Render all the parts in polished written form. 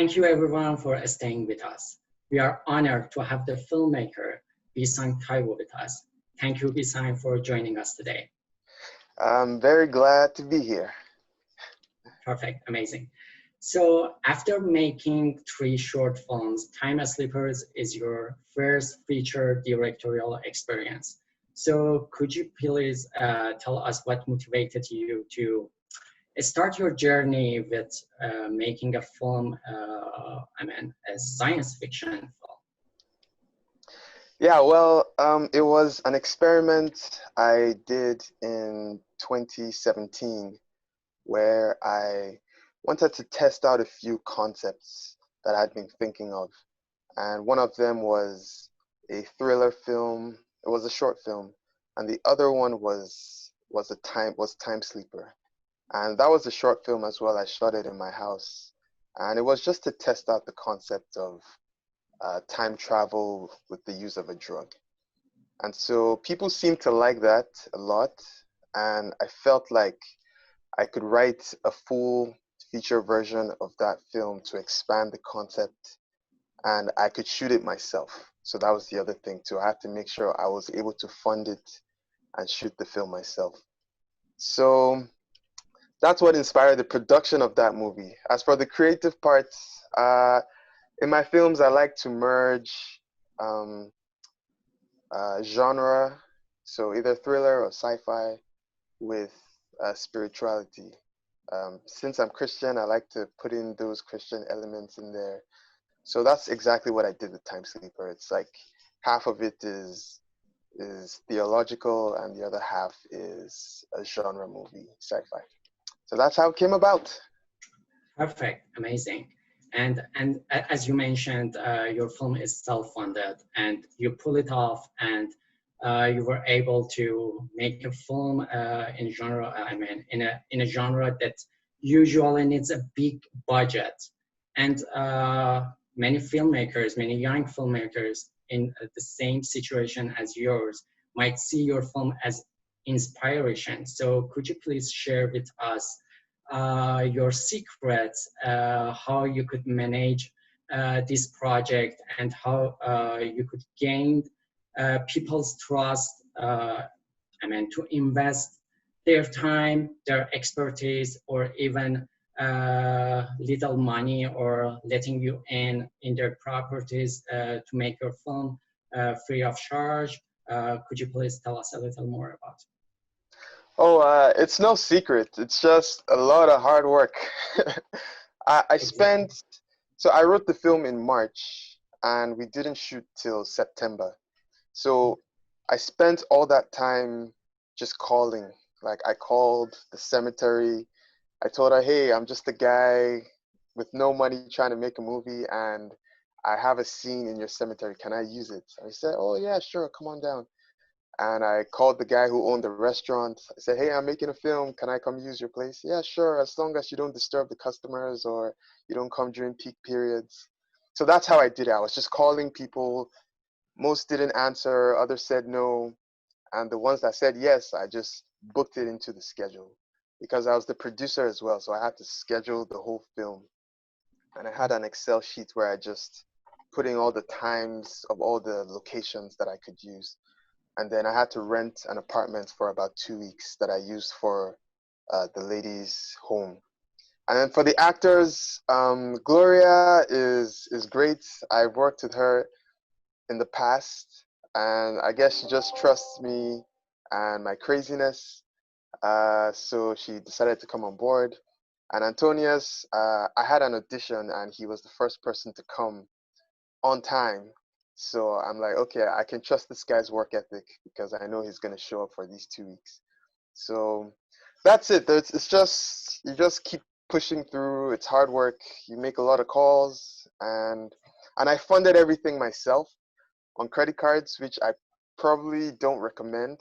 Thank you everyone for staying with us. We are honored to have the filmmaker Bisong Taiwo with us. Thank you, Bisong, for joining us today. I'm very glad to be here. Perfect, amazing. So after making 3 short films, Timesleeper is your first feature directorial experience. So could you please tell us what motivated you to start your journey with making a film, a science fiction film? Yeah, well, it was an experiment I did in 2017 where I wanted to test out a few concepts that I'd been thinking of. And one of them was a thriller film. It was a short film. And the other one was Timesleeper. And that was a short film as well. I shot it in my house. And it was just to test out the concept of time travel with the use of a drug. And so people seemed to like that a lot. And I felt like I could write a full feature version of that film to expand the concept, and I could shoot it myself. So that was the other thing too. I had to make sure I was able to fund it and shoot the film myself. So that's what inspired the production of that movie. As for the creative parts, in my films, I like to merge um, genre, so either thriller or sci-fi, with spirituality. Since I'm Christian, I like to put in those Christian elements in there. So that's exactly what I did with Timesleeper. It's like half of it is theological and the other half is a genre movie, sci-fi. So that's how it came about. Perfect, amazing. And as you mentioned, your film is self-funded and you pull it off, and you were able to make a film in genre. In a genre that usually needs a big budget, and many filmmakers, many young filmmakers in the same situation as yours might see your film as inspiration. So could you please share with us your secrets, how you could manage this project, and how you could gain people's trust, to invest their time, their expertise, or even little money, or letting you in their properties to make your film free of charge. Could you please tell us a little more about it? Oh, it's no secret. It's just a lot of hard work. I spent, so I wrote the film in March and we didn't shoot till September. So I spent all that time just calling. Like I called the cemetery. I told her, hey, I'm just a guy with no money trying to make a movie and I have a scene in your cemetery. Can I use it? I said, oh yeah, sure, come on down. And I called the guy who owned the restaurant. I said, hey, I'm making a film. Can I come use your place? Yeah, sure, as long as you don't disturb the customers or you don't come during peak periods. So that's how I did it. I was just calling people. Most didn't answer, others said no. And the ones that said yes, I just booked it into the schedule because I was the producer as well. So I had to schedule the whole film. And I had an Excel sheet where I just put in all the times of all the locations that I could use. And then I had to rent an apartment for about 2 weeks that I used for the lady's home. And then for the actors, Gloria is great. I've worked with her in the past, and I guess she just trusts me and my craziness. So she decided to come on board. And Antonius, I had an audition, and he was the first person to come on time. So I'm like, okay, I can trust this guy's work ethic because I know he's gonna show up for these 2 weeks. So that's it. It's just you just keep pushing through. It's hard work. You make a lot of calls, and I funded everything myself on credit cards, which I probably don't recommend.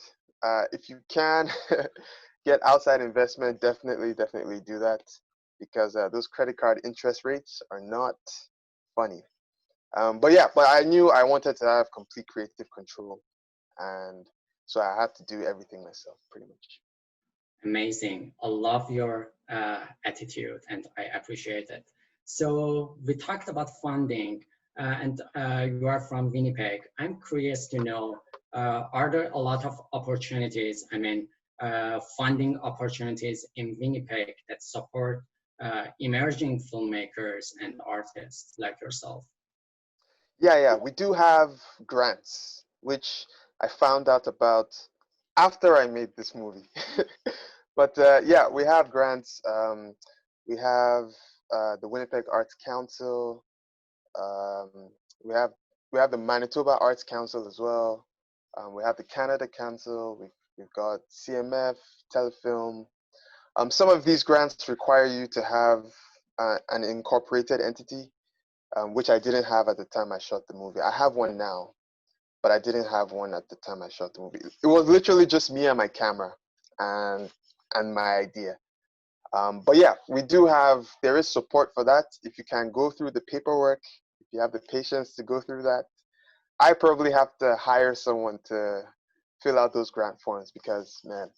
If you can get outside investment, definitely do that because those credit card interest rates are not funny. But I knew I wanted to have complete creative control, and so I had to do everything myself, pretty much. Amazing. I love your attitude and I appreciate it. So we talked about funding, and you are from Winnipeg. I'm curious to know, are there a lot of opportunities, I mean, funding opportunities in Winnipeg that support emerging filmmakers and artists like yourself? Yeah, we do have grants, which I found out about after I made this movie. But yeah, we have grants. We have the Winnipeg Arts Council. Um, we have we have the Manitoba Arts Council as well. We have the Canada Council. We've got CMF, Telefilm. Some of these grants require you to have an incorporated entity, which I didn't have at the time I shot the movie. I have one now, but I didn't have one at the time I shot the movie. It was literally just me and my camera and my idea. But yeah, there is support for that. If you can go through the paperwork, if you have the patience to go through that, I probably have to hire someone to fill out those grant forms because, man,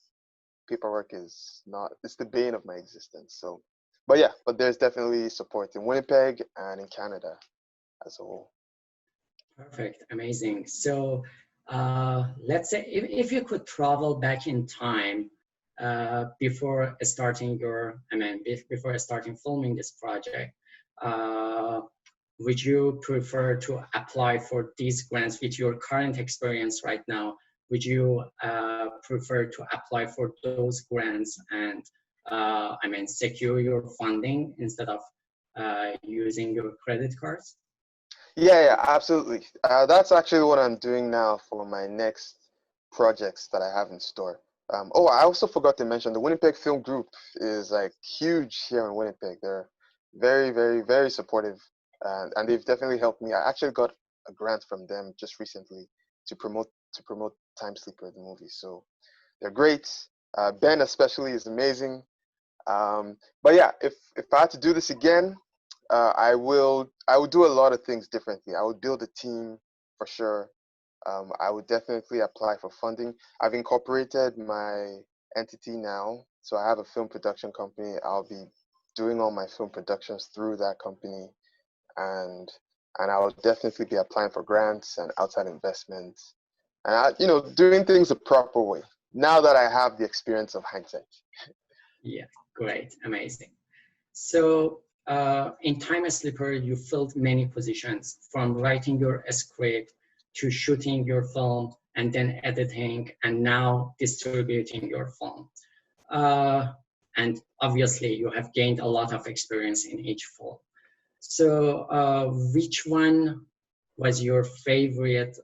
paperwork it's the bane of my existence. So, but yeah, but there's definitely support in Winnipeg and in Canada as a whole. Perfect, amazing. So let's say if you could travel back in time before starting before starting filming this project, uh, would you prefer to apply for these grants with your current experience right now? Would you prefer to apply for those grants and secure your funding instead of using your credit cards? Yeah, absolutely. That's actually what I'm doing now for my next projects that I have in store. Oh, I also forgot to mention the Winnipeg Film Group is like huge here in Winnipeg. They're very, very, very supportive, and they've definitely helped me. I actually got a grant from them just recently to promote Timesleeper, the movie. So they're great. Ben especially is amazing. But yeah, if I had to do this again, I would do a lot of things differently. I would build a team for sure. I would definitely apply for funding. I've incorporated my entity now, so I have a film production company. I'll be doing all my film productions through that company, and I will definitely be applying for grants and outside investments, and doing things the proper way. Now that I have the experience of hindsight. Yeah, great, amazing. So in Timesleeper, you filled many positions from writing your script to shooting your film and then editing and now distributing your film. And obviously you have gained a lot of experience in each film. So which one was your favorite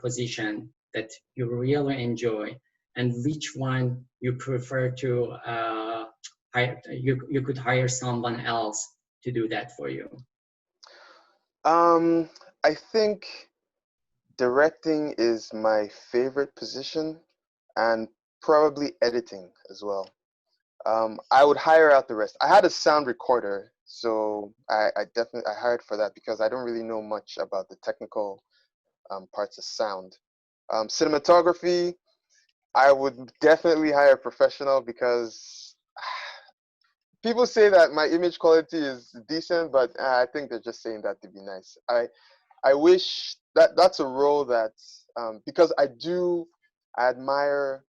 position that you really enjoy, and which one you prefer to you could hire someone else to do that for you? I think directing is my favorite position, and probably editing as well. I would hire out the rest. I had a sound recorder, so I definitely hired for that because I don't really know much about the technical parts of sound. Cinematography, I would definitely hire a professional because people say that my image quality is decent, but I think they're just saying that to be nice. I wish that's a role that because I admire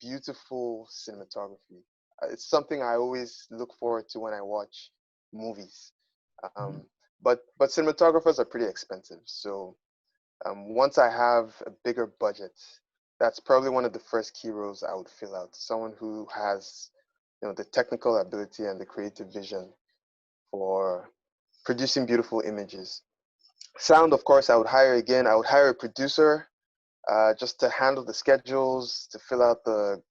beautiful cinematography. It's something I always look forward to when I watch movies. Um, but cinematographers are pretty expensive. So once I have a bigger budget, that's probably one of the first key roles I would fill out. Someone who has the technical ability and the creative vision for producing beautiful images. Sound, of course, I would hire again. I would hire a producer just to handle the schedules, to fill out the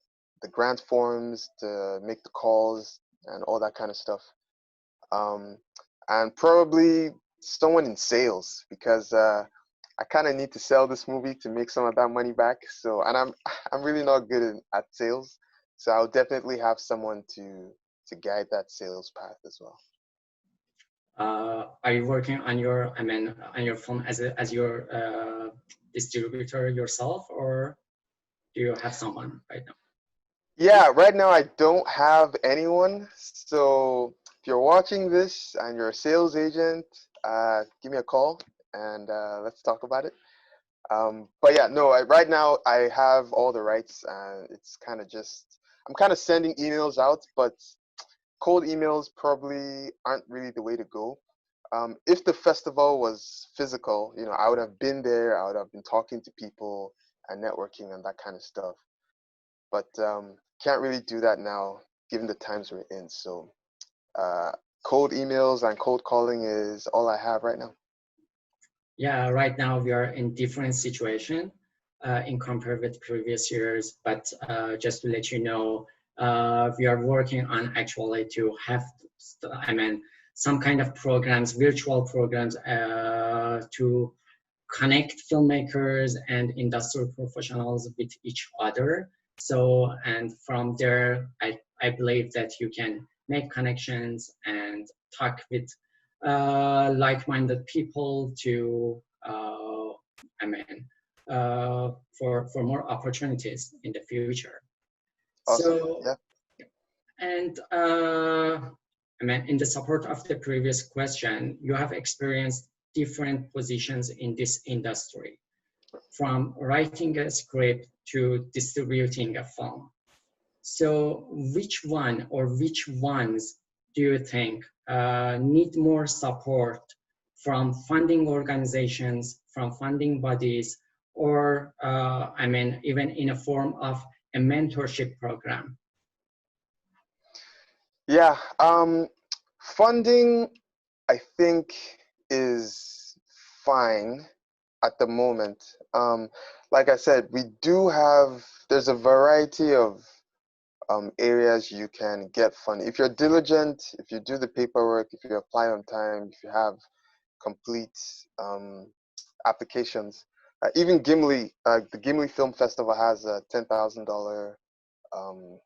grant forms, to make the calls, and all that kind of stuff. And probably someone in sales because I kind of need to sell this movie to make some of that money back. So, and I'm really not good at sales, so I'll definitely have someone to guide that sales path as well. Are you working on your on your film as your distributor yourself, or do you have someone right now? Yeah, right now I don't have anyone. So you're watching this and you're a sales agent, give me a call and let's talk about it. But yeah, no, right now I have all the rights and it's kind of just, I'm kind of sending emails out, but cold emails probably aren't really the way to go. If the festival was physical, you know, I would have been there, I would have been talking to people and networking and that kind of stuff. But can't really do that now given the times we're in. So uh, cold emails and cold calling is all I have right now. Yeah, right now we are in different situation in compared with previous years, but just to let you know, we are working on actually to have, I mean, some kind of programs, virtual programs to connect filmmakers and industrial professionals with each other. So, and from there, I believe that you can make connections and talk with like-minded people to, I mean, for more opportunities in the future. Awesome. So, Yeah. and I mean, in the support of the previous question, you have experienced different positions in this industry, from writing a script to distributing a film. So which one or which ones do you think need more support from funding organizations, from funding bodies, or I mean, even in a form of a mentorship program? Yeah. Funding, I think, is fine at the moment. Like I said, we do have, there's a variety of areas you can get funding. If you're diligent, if you do the paperwork, if you apply on time, if you have complete applications. Even Gimli, the Gimli Film Festival has a $10,000 um,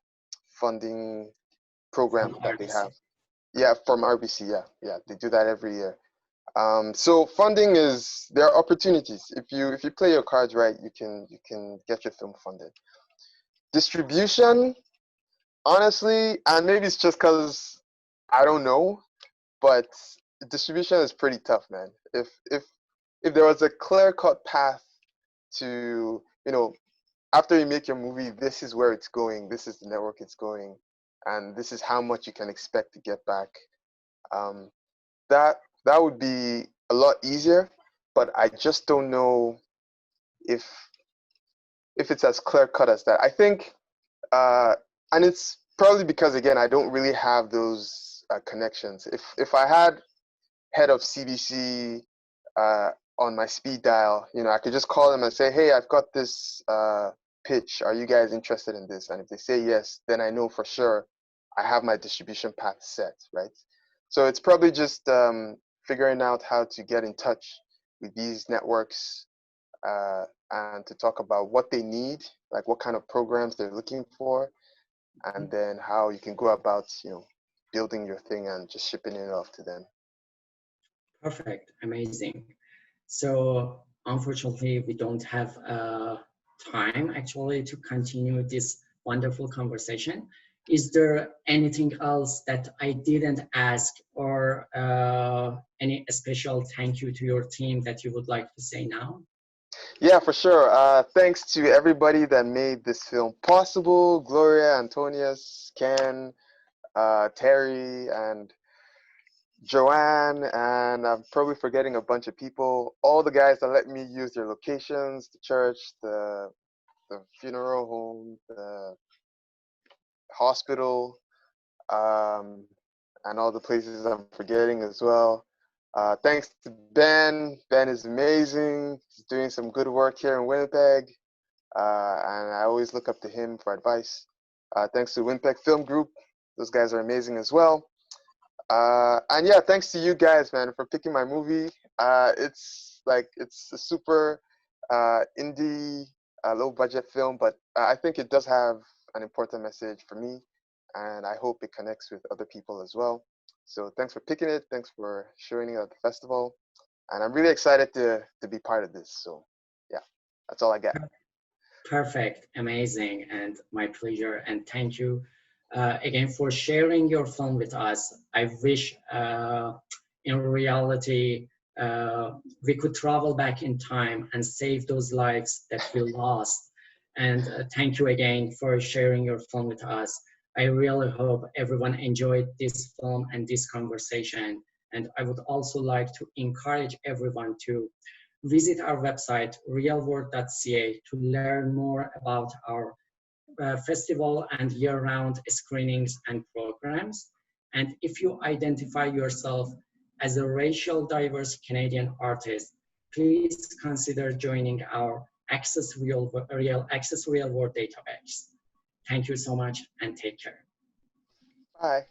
funding program From that they RBC. have. Yeah, from RBC. Yeah, yeah, they do that every year. So funding is, there are opportunities. If you play your cards right, you can get your film funded. Distribution, honestly, and maybe it's just because I don't know, but distribution is pretty tough, man. If there was a clear-cut path to, you know, after you make your movie, this is where it's going, this is the network it's going, and this is how much you can expect to get back. Um, that would be a lot easier, but I just don't know if it's as clear cut as that. I think, and it's probably because again I don't really have those connections. If I had head of CBC uh, on my speed dial, you know, I could just call them and say, hey, I've got this pitch. Are you guys interested in this? And if they say yes, then I know for sure I have my distribution path set, right? So it's probably just figuring out how to get in touch with these networks and to talk about what they need, like what kind of programs they're looking for, and then how you can go about, you know, building your thing and just shipping it off to them. Perfect, amazing. So unfortunately, we don't have time actually to continue this wonderful conversation. Is there anything else that I didn't ask, or any special thank you to your team that you would like to say now? Yeah, for sure. Thanks to everybody that made this film possible: Gloria, Antonius, Ken, Terry, and Joanne, and I'm probably forgetting a bunch of people. All the guys that let me use their locations, the church, the funeral home, the hospital, um, and all the places I'm forgetting as well. Thanks to Ben. Ben is amazing. He's doing some good work here in Winnipeg, and I always look up to him for advice. Thanks to Winnipeg Film Group. Those guys are amazing as well. And yeah, thanks to you guys, man, for picking my movie. It's a super indie, low budget film, but I think it does have an important message for me, and I hope it connects with other people as well. So thanks for picking it. Thanks for showing it at the festival, and I'm really excited to be part of this. So yeah, that's all I got. Perfect, amazing, and my pleasure. And thank you again, for sharing your film with us. I wish in reality we could travel back in time and save those lives that we lost. And thank you again for sharing your film with us. I really hope everyone enjoyed this film and this conversation. And I would also like to encourage everyone to visit our website, reelworld.ca, to learn more about our festival and year-round screenings and programs. And if you identify yourself as a racial diverse Canadian artist, please consider joining our Access Reelworld database. Thank you so much and take care. Bye.